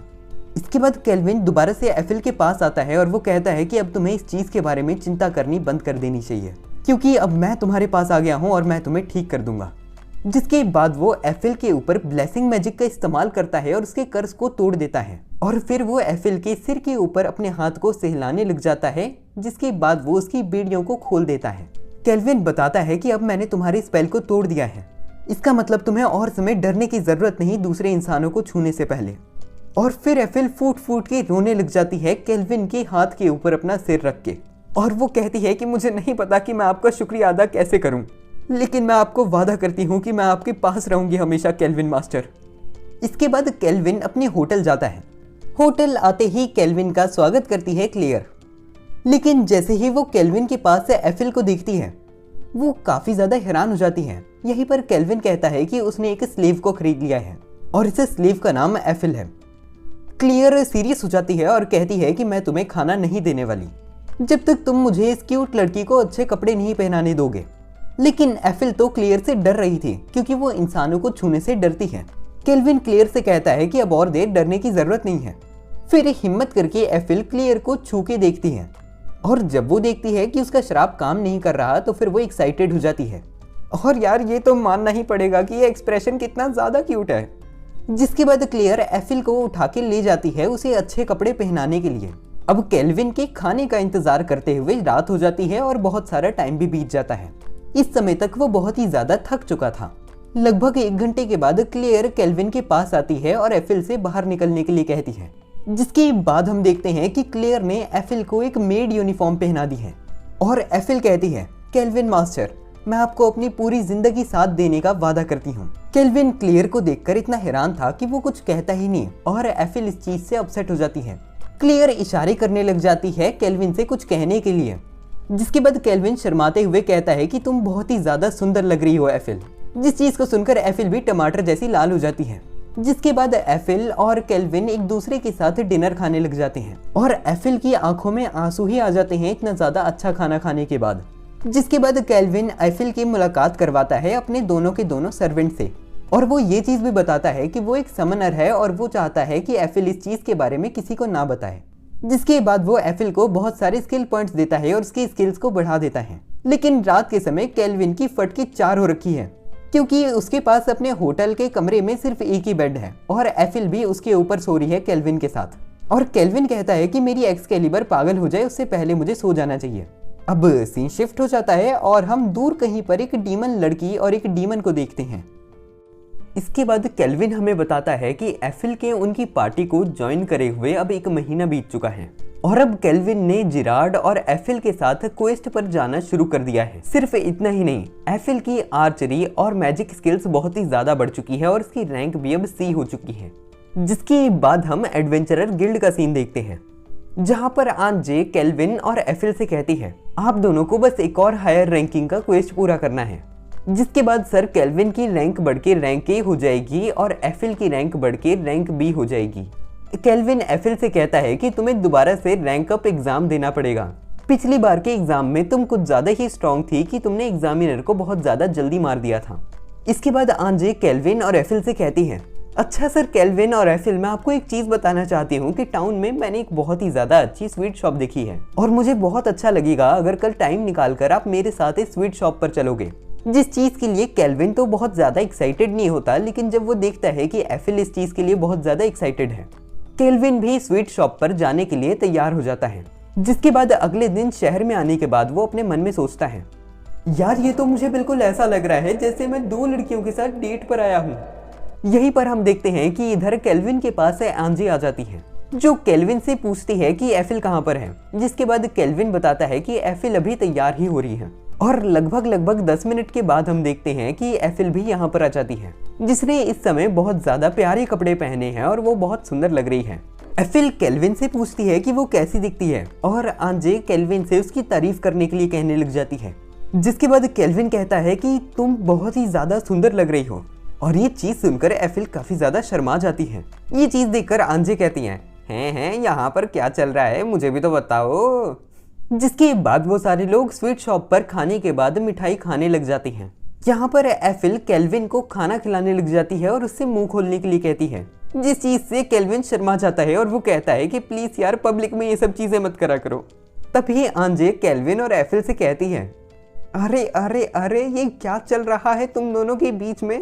इसके बाद केल्विन दोबारा से एफिल के पास आता है और वो कहता है कि अब तुम्हें इस चीज के बारे में चिंता करनी बंद कर देनी चाहिए क्योंकि अब मैं तुम्हारे पास आ गया हूँ और मैं तुम्हें ठीक कर दूंगा। जिसके बाद वो एफिल के ऊपर ब्लेसिंग मैजिक का इस्तेमाल करता है और उसके कर्ज को तोड़ देता है और फिर वो एफिल के सिर के ऊपर अपने हाथ को सहलाने लग जाता है। जिसके बाद वो उसकी बेड़ियों को खोल देता है। केल्विन बताता है कि अब मैंने तुम्हारे स्पेल को तोड़ दिया है, इसका मतलब तुम्हें और समय डरने की जरूरत नहीं दूसरे इंसानों को छूने से पहले। और फिर एफिल फूट फूट के रोने लग जाती है केल्विन के हाथ के ऊपर अपना सिर रख के और वो कहती है कि मुझे नहीं पता कि मैं आपका शुक्रिया अदा कैसे करूं, लेकिन मैं आपको वादा करती हूं कि मैं आपके पास रहूंगी हमेशा केल्विन मास्टर। इसके बाद केल्विन अपने होटल जाता है। होटल आते ही केल्विन का स्वागत करती है क्लियर, लेकिन जैसे ही वो केल्विन के पास से एफिल को देखती है वो काफी ज्यादा हैरान हो जाती है। यहीं पर केल्विन कहता है कि उसने एक स्लेव को खरीद लिया है और इस स्लेव का नाम एफिल है। क्लियर सीरियस हो जाती है और कहती है कि मैं तुम्हें खाना नहीं देने वाली जब तक तुम मुझे इस क्यूट लड़की को अच्छे कपड़े नहीं पहनाने दोगे। लेकिन एफिल तो क्लियर से डर रही थी क्योंकि वो इंसानों को छूने से डरती है। केल्विन क्लियर से कहता है कि अब और देर डरने की जरूरत नहीं है। फिर हिम्मत करके एफिल क्लियर को छू के देखती है और जब वो देखती है कि उसका श्राप काम नहीं कर रहा तो फिर वो एक्साइटेड हो जाती है। और यार ये तो मानना ही पड़ेगा कि ये एक्सप्रेशन कितना ज्यादा क्यूट है। जिसके बाद क्लियर एफिल को उठा के ले जाती है उसे अच्छे कपड़े पहनाने के लिए। अब केल्विन के खाने का इंतजार करते हुए रात हो जाती है और बहुत सारा टाइम भी बीत जाता है। इस समय तक वो बहुत ही ज्यादा थक चुका था। लगभग 1 घंटे के बाद क्लियर केल्विन के पास आती है और एफिल से बाहर निकलने के लिए कहती है। जिसके बाद हम देखते हैं कि क्लियर ने एफिल को एक मेड यूनिफॉर्म पहना दी है और एफिल कहती है, केल्विन मास्टर मैं आपको अपनी पूरी जिंदगी साथ देने का वादा करती हूँ। केल्विन क्लियर को देखकर इतना हैरान था कि वो कुछ कहता ही नहीं और एफिल इस चीज से अपसेट हो जाती है। क्लियर इशारे करने लग जाती है केल्विन से कुछ कहने के लिए। जिसके बाद केल्विन शर्माते हुए कहता है कि तुम बहुत ही ज्यादा सुंदर लग रही हो एफिल। जिस चीज को सुनकर एफिल भी टमाटर जैसी लाल हो जाती है। जिसके बाद एफिल और केल्विन एक दूसरे के साथ डिनर खाने लग जाते हैं और एफिल की आंखों में आंसू ही आ जाते हैं इतना ज्यादा अच्छा खाना खाने के बाद। जिसके बाद केल्विन एफिल की मुलाकात करवाता है अपने दोनों के दोनों सर्वेंट से और वो ये चीज भी बताता है कि वो एक समनर है और वो चाहता है कि एफिल इस चीज के बारे में किसी को ना बताए। जिसके बाद वो एफिल को बहुत सारे स्किल पॉइंट्स देता है और उसकी स्किल्स को बढ़ा देता है। लेकिन रात के समय केल्विन की फटकी 4 हो रखी है क्योंकि उसके पास अपने होटल के कमरे में सिर्फ एक ही बेड है और एफिल भी उसके ऊपर सो रही है केल्विन के साथ। और केल्विन कहता है कि मेरी एक्सकेलिबर पागल हो जाए उससे पहले मुझे सो जाना चाहिए। अब सीन शिफ्ट हो जाता है और हम दूर कहीं पर एक डीमन लड़की और एक डीमन को देखते हैं। इसके बाद केल्विन हमें बताता है कि एफिल के उनकी पार्टी को ज्वाइन करे हुए अब 1 महीना बीत चुका है और अब केल्विन ने जिरार्ड और एफिल के साथ क्वेस्ट पर जाना शुरू कर दिया है। सिर्फ इतना ही नहीं, एफिल की आर्चरी और मैजिक स्किल्स बहुत ही ज्यादा बढ़ चुकी है और इसकी रैंक भी अब C हो चुकी है। जिसके बाद हम एडवेंचरर गिल्ड का सीन देखते हैं जहां पर आंजे केल्विन और एफिल से कहती है आप दोनों को बस एक और हायर रैंकिंग का क्वेस्ट पूरा करना है। जिसके बाद सर केल्विन की रैंक बढ़ के रैंक A हो जाएगी और एफिल की रैंक बढ़ के रैंक B हो जाएगी। केल्विन एफिल से कहता है कि तुम्हें दोबारा से रैंक अप एग्जाम देना पड़ेगा। पिछली बार के एग्जाम में तुम कुछ ज्यादा ही स्ट्रांग थी कि तुमने एग्जामिनर को बहुत ज्यादा जल्दी मार दिया था। इसके बाद आंजे केल्विन और एफिल से कहती है अच्छा सर केल्विन और एफिल, मैं आपको एक चीज बताना चाहती हूँ कि टाउन में मैंने एक बहुत ही ज्यादा अच्छी स्वीट शॉप देखी है और मुझे बहुत अच्छा लगेगा अगर कल टाइम निकाल कर आप मेरे साथ इस स्वीट शॉप पर चलोगे। जिस चीज के लिए केल्विन तो बहुत ज्यादा एक्साइटेड नहीं होता, लेकिन जब वो देखता है कि एफिल इस चीज के लिए बहुत ज्यादा एक्साइटेड है, केल्विन भी स्वीट शॉप पर जाने के लिए तैयार हो जाता है। जिसके बाद अगले दिन शहर में आने के बाद वो अपने मन में सोचता है यार ये तो मुझे बिल्कुल ऐसा लग रहा है जैसे मैं 2 लड़कियों के साथ डेट पर आया हूँ। यहीं पर हम देखते हैं कि इधर केल्विन के पास से आंजी आ जाती है जो केल्विन से पूछती है कि एफिल कहाँ पर है। जिसके बाद केल्विन बताता है कि एफिल अभी तैयार ही हो रही है और लगभग 10 मिनट के बाद हम देखते हैं कि एफिल भी यहाँ पर आ जाती है जिसने इस समय बहुत ज्यादा प्यारे कपड़े पहने हैं और वो बहुत सुंदर लग रही है। एफिल केल्विन से पूछती है कि वो कैसी दिखती है और आंजे केल्विन से उसकी तारीफ करने के लिए कहने लग जाती है। जिसके बाद केल्विन कहता है कि तुम बहुत ही ज्यादा सुंदर लग रही हो और ये चीज सुनकर एफिल काफी ज्यादा शर्मा जाती है। ये चीज देखकर आंजे कहती हैं यहाँ पर क्या चल रहा है मुझे भी तो बताओ। जिसके बाद वो सारे लोग स्वीट शॉप पर खाने के बाद मिठाई खाने लग जाती हैं। यहाँ पर एफिल केल्विन को खाना खिलाने लग जाती है और उससे मुंह खोलने के लिए कहती है, जिस चीज से केल्विन शर्मा जाता है और वो कहता है कि प्लीज यार पब्लिक में ये सब चीजें मत करा करो। तभी आंजे केल्विन और एफिल से कहती है अरे अरे अरे ये क्या चल रहा है तुम दोनों के बीच में।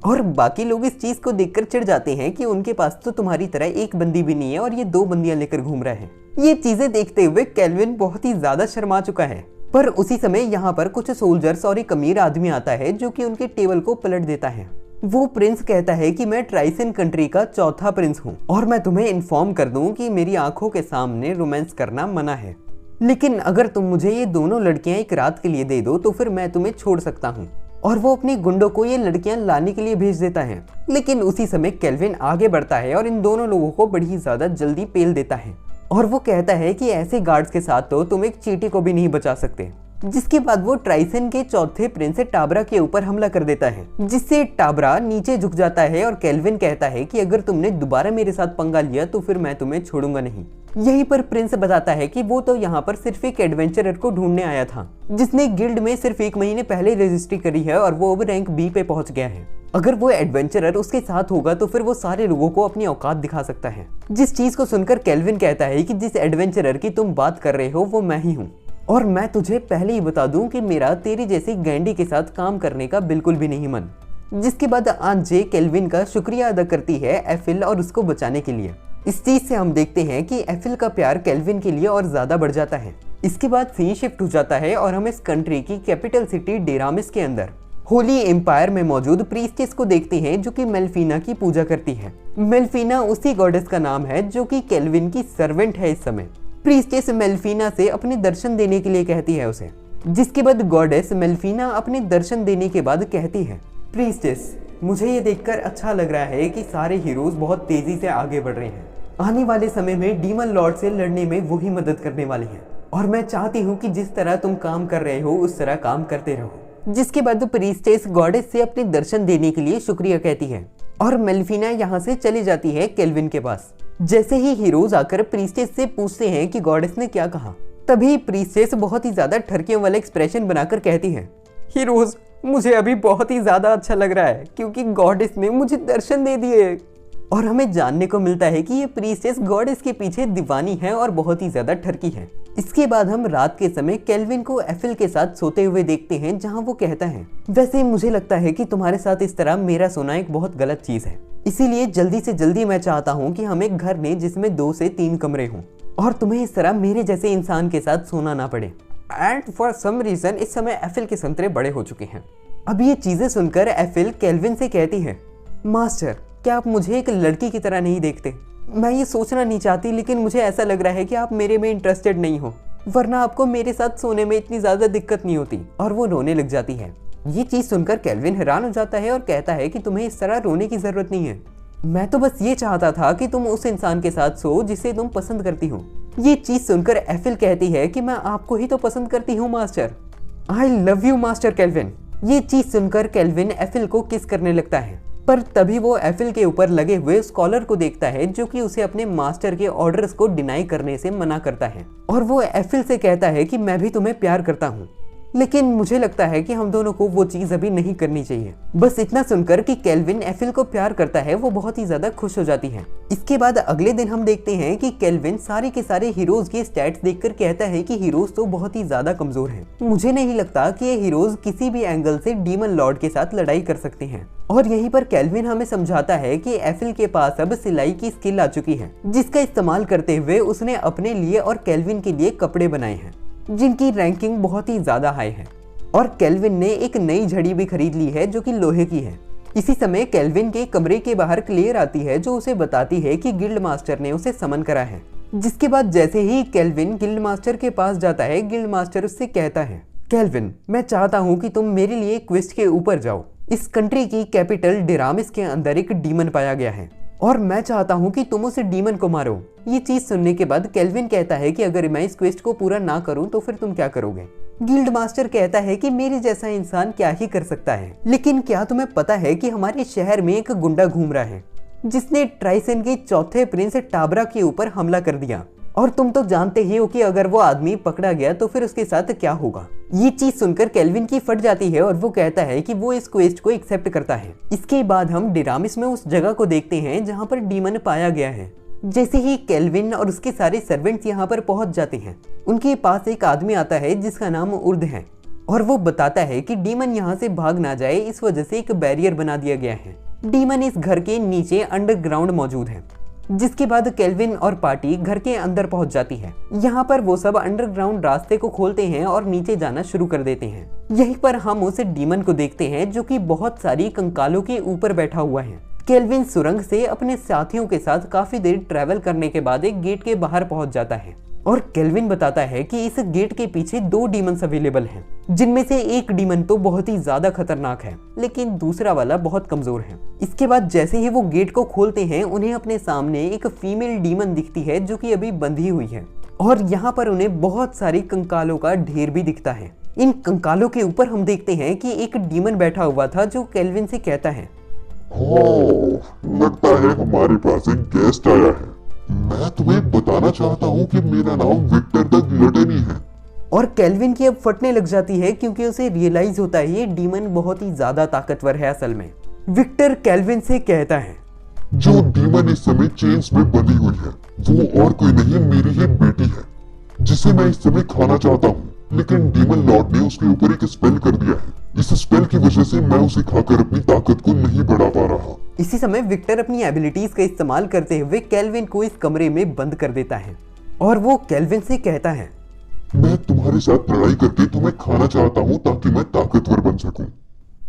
और बाकी लोग इस चीज को देखकर चिढ़ जाते हैं कि उनके पास तो तुम्हारी तरह एक बंदी भी नहीं है और ये 2 बंदियां लेकर घूम रहे हैं। ये चीजें देखते हुए केल्विन बहुत ही ज्यादा शर्मा चुका है। पर उसी समय यहाँ पर कुछ सोल्जर्स और एक अमीर आदमी आता है जो कि उनके टेबल को पलट देता है। वो प्रिंस कहता है कि मैं ट्राइसन कंट्री का 4था प्रिंस हूँ और मैं तुम्हें इन्फॉर्म कर दूं कि मेरी आंखों के सामने रोमांस करना मना है, लेकिन अगर तुम मुझे ये दोनों लड़कियां एक रात के लिए दे दो तो फिर मैं तुम्हें छोड़ सकता हूँ। और वो अपने गुंडों को ये लड़कियां लाने के लिए भेज देता है। लेकिन उसी समय केल्विन आगे बढ़ता है और इन दोनों लोगों को बड़ी ज्यादा जल्दी पेल देता है और वो कहता है कि ऐसे गार्ड्स के साथ तो तुम एक चींटी को भी नहीं बचा सकते। जिसके बाद वो ट्राइसन के 4थे प्रिंस टाबरा के ऊपर हमला कर देता है जिससे टाबरा नीचे झुक जाता है और केल्विन कहता है कि अगर तुमने दोबारा मेरे साथ पंगा लिया तो फिर मैं तुम्हें छोड़ूंगा नहीं। यहीं पर प्रिंस बताता है कि वो तो यहाँ पर सिर्फ एक एडवेंचरर को ढूंढने आया था जिसने गिल्ड में सिर्फ 1 महीने पहले रजिस्ट्री करी है और वो अब रैंक B पे पहुंच गया है। अगर वो एडवेंचरर उसके साथ होगा तो फिर वो सारे लोगों को अपनी औकात दिखा सकता है। जिस चीज को सुनकर केल्विन कहता है कि जिस एडवेंचरर की तुम बात कर रहे हो वो मैं ही हूँ और मैं तुझे पहले ही बता दूं कि मेरा तेरी जैसी गैंडी के साथ काम करने का बिल्कुल भी नहीं मन। जिसके बाद आंजे केल्विन का शुक्रिया अदा करती है एफिल और उसको बचाने के लिए। इस चीज से हम देखते हैं कि एफिल का प्यार केल्विन के लिए और ज्यादा बढ़ जाता है। इसके बाद सीन शिफ्ट हो जाता है और हम इस कंट्री की कैपिटल सिटी डेरामिस के अंदर होली एम्पायर में मौजूद प्रीस्टेस को देखते हैं जो कि मेल्फीना की पूजा करती है। मेल्फीना उसी गॉडेस का नाम है जो कि केल्विन की सर्वेंट है इस समय। प्रीस्टेस मेल्फीना से अपने दर्शन देने के लिए कहती है उसे। जिसके बाद गॉडेस मेल्फीना अपने दर्शन देने के बाद कहती है, प्रीस्टेस मुझे ये देखकर अच्छा लग रहा है कि सारे हीरोज बहुत तेजी से आगे बढ़ रहे हैं। आने वाले समय में डीमन लॉर्ड से लड़ने में वो ही मदद करने वाले हैं और मैं चाहती हूँ कि जिस तरह तुम काम कर रहे हो उस तरह काम करते रहो। जिसके बाद प्रीस्टेस गॉडेस से अपने दर्शन देने के लिए शुक्रिया कहती है और मेल्फिना यहाँ से चली जाती है केल्विन के पास। जैसे ही हीरोज आकर प्रीस्टेस से पूछते हैं कि गॉडेस ने क्या कहा, तभी प्रीस्टेस बहुत ही ज्यादा ठरकियों वाला एक्सप्रेशन बनाकर कहती है, हीरोज मुझे अभी बहुत ही ज्यादा अच्छा लग रहा है क्योंकि गॉडेस ने मुझे दर्शन दे दिए। और हमें जानने को मिलता है कि ये प्रीस्टेस गॉडेस के पीछे दीवानी है और बहुत ही ज्यादा ठरकी है। इसके बाद हम रात के समय केल्विन को एफिल के साथ सोते हुए देखते हैं, जहां वो कहता है, वैसे मुझे लगता है कि तुम्हारे साथ इस तरह मेरा सोना एक बहुत गलत चीज है, इसीलिए जल्दी से जल्दी मैं चाहता हूँ कि हम एक घर लें जिसमें 2 से 3 कमरे हों और तुम्हें इस तरह मेरे जैसे इंसान के साथ सोना ना पड़े। एंड फॉर सम रीजन इस समय एफिल के संतरे बड़े हो चुके हैं। अब ये चीजें सुनकर एफिल केल्विन से कहती है, मास्टर क्या आप मुझे एक लड़की की तरह नहीं देखते? मैं ये सोचना नहीं चाहती, लेकिन मुझे ऐसा लग रहा है कि आप मेरे में इंटरेस्टेड नहीं हो, वरना आपको मेरे साथ सोने में इतनी ज्यादा दिक्कत नहीं होती। और वो रोने लग जाती है। ये चीज सुनकर केल्विन हैरान हो जाता है और कहता है कि तुम्हें इस तरह रोने की जरूरत नहीं है, मैं तो बस ये चाहता था कि तुम उस इंसान के साथ सो जिसे तुम पसंद करती हो। ये चीज सुनकर एफिल कहती है कि मैं आपको ही तो पसंद करती हूँ master, I love you master kelvin. ये चीज सुनकर केल्विन एफिल को किस करने लगता है, पर तभी वो एफिल के ऊपर लगे हुए स्कॉलर को देखता है जो कि उसे अपने मास्टर के ऑर्डर्स को डिनाई करने से मना करता है। और वो एफिल से कहता है कि मैं भी तुम्हें प्यार करता हूँ, लेकिन मुझे लगता है कि हम दोनों को वो चीज अभी नहीं करनी चाहिए। बस इतना सुनकर कि केल्विन एफिल को प्यार करता है, वो बहुत ही ज्यादा खुश हो जाती है। इसके बाद अगले दिन हम देखते हैं कि केल्विन सारे के सारे हीरोज के स्टैट्स देखकर कहता है कि हीरोज तो बहुत ही ज्यादा कमजोर हैं। मुझे नहीं लगता कि ये हीरोज किसी भी एंगल से डीमन लॉर्ड के साथ लड़ाई कर सकते हैं। और यहीं पर केल्विन हमें समझाता है कि एफिल के पास अब सिलाई की स्किल आ चुकी है, जिसका इस्तेमाल करते हुए उसने अपने लिए और केल्विन के लिए कपड़े बनाए हैं जिनकी रैंकिंग बहुत ही ज्यादा हाई है। और केल्विन ने एक नई झड़ी भी खरीद ली है जो कि लोहे की है। इसी समय केल्विन के कमरे के बाहर क्लेयर आती है जो उसे बताती है कि गिल्ड मास्टर ने उसे समन करा है। जिसके बाद जैसे ही केल्विन गिल्ड मास्टर के पास जाता है, गिल्ड मास्टर उससे कहता है, केल्विन मैं चाहता हूँ कि तुम मेरे लिए क्वेस्ट के ऊपर जाओ। इस कंट्री की कैपिटल डिरामिस के अंदर एक डीमन पाया गया है और मैं चाहता हूँ कि तुम उस डीमन को मारो। ये चीज सुनने के बाद केल्विन कहता है कि अगर मैं इस क्वेस्ट को पूरा ना करूँ तो फिर तुम क्या करोगे? गिल्ड मास्टर कहता है कि मेरे जैसा इंसान क्या ही कर सकता है, लेकिन क्या तुम्हें पता है कि हमारे शहर में एक गुंडा घूम रहा है जिसने ट्राइसन के चौथे प्रिंस टाबरा के ऊपर हमला कर दिया, और तुम तो जानते ही हो कि अगर वो आदमी पकड़ा गया तो फिर उसके साथ क्या होगा। ये चीज सुनकर केल्विन की फट जाती है और वो कहता है कि वो इस क्वेस्ट को एक्सेप्ट करता है। इसके बाद हम डिरामिस में उस जगह को देखते हैं जहाँ पर डीमन पाया गया है। जैसे ही केल्विन और उसके सारे सर्वेंट्स यहाँ पर पहुंच जाते हैं, उनके पास एक आदमी आता है जिसका नाम उर्द है और वो बताता है कि डीमन यहाँ से भाग ना जाए, इस वजह से एक बैरियर बना दिया गया है। डीमन इस घर के नीचे अंडरग्राउंड मौजूद है। जिसके बाद केल्विन और पार्टी घर के अंदर पहुंच जाती है। यहाँ पर वो सब अंडरग्राउंड रास्ते को खोलते हैं और नीचे जाना शुरू कर देते हैं। यहीं पर हम उस डीमन को देखते हैं जो कि बहुत सारी कंकालों के ऊपर बैठा हुआ है। केल्विन सुरंग से अपने साथियों के साथ काफी देर ट्रैवल करने के बाद एक गेट के बाहर पहुंच जाता है और केल्विन बताता है कि इस गेट के पीछे 2 डीमंस अवेलेबल हैं, जिनमें से एक डीमन तो बहुत ही ज्यादा खतरनाक है लेकिन दूसरा वाला बहुत कमजोर है। इसके बाद जैसे ही वो गेट को खोलते हैं, उन्हें अपने सामने एक फीमेल डीमन दिखती है जो कि अभी बंधी हुई है और यहाँ पर उन्हें बहुत सारी कंकालों का ढेर भी दिखता है। इन कंकालों के ऊपर हम देखते हैं कि एक डीमन बैठा हुआ था जो केल्विन से कहता है, लगता है हमारे पास एक गेस्ट आया है। मैं तुम्हें बताना चाहता हूँ कि मेरा नाम विक्टर द ग्लटनी है। और केल्विन की अब फटने लग जाती है क्योंकि उसे रियलाइज होता है ये डीमन बहुत ही ज्यादा ताकतवर है। असल में विक्टर केल्विन से कहता है, जो डीमन इस समय चेन्स में बंधी हुई है वो और कोई नहीं, मेरी ही बेटी है जिसे मैं इस समय खाना चाहता हूँ, लेकिन डीमन लॉर्ड ने उसके ऊपर एक स्पेल कर दिया है। इस स्पेल की वजह से मैं उसे खाकर अपनी ताकत को नहीं बढ़ा पा रहा। इसी समय विक्टर अपनी एबिलिटीज का इस्तेमाल करते हुए केल्विन को इस कमरे में बंद कर देता है और वो केल्विन से कहता है, मैं तुम्हारे साथ लड़ाई करके तुम्हें खाना चाहता हूँ ताकि मैं ताकतवर बन सकूं।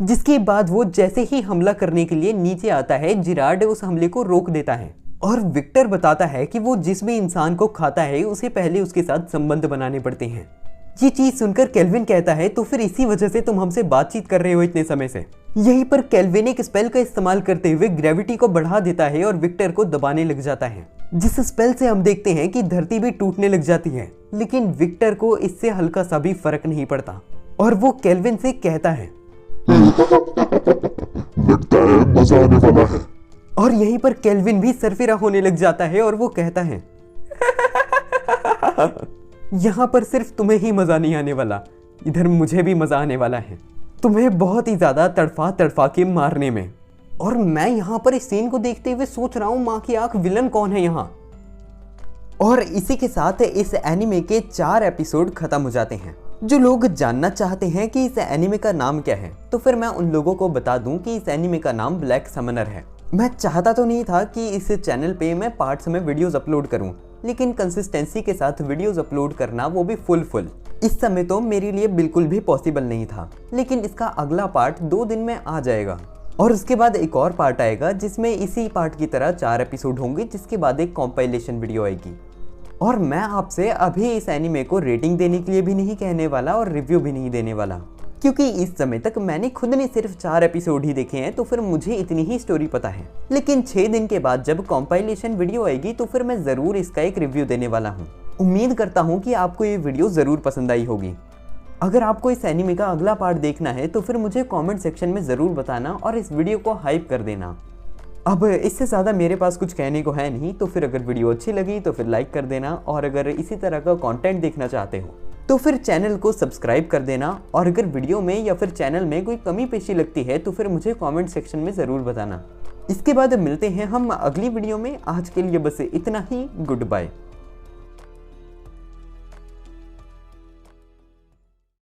जिसके बाद वो जैसे ही हमला करने के लिए नीचे आता है, जिरार्ड उस हमले को रोक देता है और विक्टर बताता है कि वो जिस भी इंसान को खाता है उसे पहले उसके साथ संबंध बनाने पड़ते हैं। ये चीज सुनकर केल्विन कहता है, तो फिर इसी वजह से तुम हमसे बातचीत कर रहे हो इतने समय से। यहीं पर केल्विन एक स्पेल का इस्तेमाल करते हुए ग्रेविटी को बढ़ा देता है और विक्टर को दबाने लग जाता है, जिस स्पेल से हम देखते हैं कि धरती भी टूटने लग जाती है। लेकिन विक्टर को इससे हल्का सा भी फर्क नहीं पड़ता और वो केल्विन से कहता है, लगता है मजा आने वाला है। और यहीं पर केल्विन भी सरफिरा होने लग जाता है और वो कहता है यहाँ पर सिर्फ तुम्हें ही मजा नहीं आने वाला, इधर मुझे भी मजा आने वाला है, तुम्हें बहुत ही ज्यादा तड़फा तड़फा के मारने में। और मैं यहाँ पर इस सीन को देखते हुए सोच रहा हूँ माँ की आंख विलन कौन है यहाँ। और इसी के साथ इस एनिमे के 4 एपिसोड खत्म हो जाते हैं। जो लोग जानना चाहते हैं कि इस एनिमे का नाम क्या है, तो फिर मैं उन लोगों को बता दूं कि इस एनिमे का नाम ब्लैक समनर है। मैं चाहता तो नहीं था कि इस चैनल पे मैं पार्ट्स में वीडियोस अपलोड करूं, लेकिन कंसिस्टेंसी के साथ वीडियोस अपलोड करना, वो भी फुल इस समय तो मेरे लिए बिल्कुल भी पॉसिबल नहीं था। लेकिन इसका अगला पार्ट 2 दिन में आ जाएगा और उसके बाद एक और पार्ट आएगा जिसमें इसी पार्ट की तरह 4 एपिसोड होंगे, जिसके बाद एक कॉम्पाइलेशन वीडियो आएगी। और मैं आपसे अभी इस एनिमे को रेटिंग देने के लिए भी नहीं कहने वाला और रिव्यू भी नहीं देने वाला, क्योंकि इस समय तक मैंने खुद ने सिर्फ 4 एपिसोड ही देखे हैं, तो फिर मुझे इतनी ही स्टोरी पता है। लेकिन 6 दिन के बाद जब कॉम्पाइलेशन वीडियो आएगी तो फिर मैं ज़रूर इसका एक रिव्यू देने वाला हूँ। उम्मीद करता हूँ कि आपको ये वीडियो ज़रूर पसंद आई होगी। अगर आपको इस एनिमे का अगला पार्ट देखना है तो फिर मुझे कॉमेंट सेक्शन में ज़रूर बताना और इस वीडियो को हाइप कर देना। अब इससे ज़्यादा मेरे पास कुछ कहने को है नहीं, तो फिर अगर वीडियो अच्छी लगी तो फिर लाइक कर देना, और अगर इसी तरह का कंटेंट देखना चाहते हो तो फिर चैनल को सब्सक्राइब कर देना। और अगर वीडियो में या फिर चैनल में कोई कमी पेशी लगती है तो फिर मुझे कमेंट सेक्शन में ज़रूर बताना। इसके बाद मिलते हैं हम अगली वीडियो में। आज के लिए बस इतना ही। Good bye.